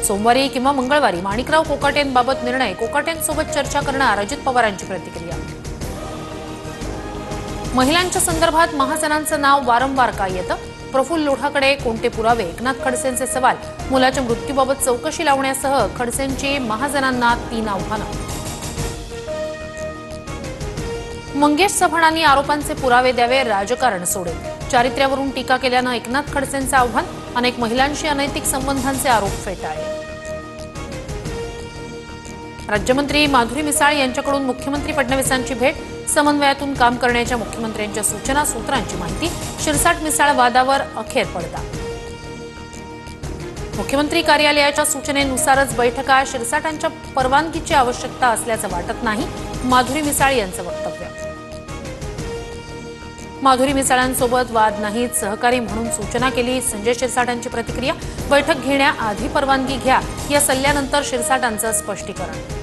सोमवारी किंवा मंगळवारी माणिकराव कोकाटेंबाबत निर्णय, कोकाटेंसोबत चर्चा करणार अजित पवारांची प्रतिक्रिया. महिलांच्या संदर्भात महाजनांचं नाव वारंवार का येतं? प्रफुल्ल लोढाकडे कोणते पुरावे? एकनाथ खडसेंचे सवाल. मुलाच्या मृत्यूबाबत चौकशी लावण्यासह खडसेंची महाजनांना 3 आव्हानं. मंगेश चव्हाणांनी आरोपांचे पुरावे द्यावे, राजकारण सोडेल. चारित्र्यावरून टीका केल्यानं एकनाथ खडसेंचं आव्हान. अनेक महिलांशी अनैतिक संबंधांचे आरोप फेटाळले. राज्यमंत्री माधुरी मिसाळ यांच्याकडून मुख्यमंत्री फडणवीसांची भेट. समन्वयातून काम करण्याच्या मुख्यमंत्र्यांच्या सूचना, सूत्रांची माहिती. शिरसाट मिसाळ वादावर अखेर पडदा. मुख्यमंत्री कार्यालयाच्या सूचनेनुसारच बैठका. शिरसाटांच्या परवानगीची आवश्यकता असल्याचं वाटत नाही, माधुरी मिसाळ यांचं वक्तव्य. माधुरी मिसाळांसोबत वाद नाहीत, सहकारी म्हणून सूचना केली. संजय शिरसाटांची प्रतिक्रिया. बैठक घेण्याआधी परवानगी घ्या, या सल्ल्यानंतर शिरसाटांचं स्पष्टीकरण.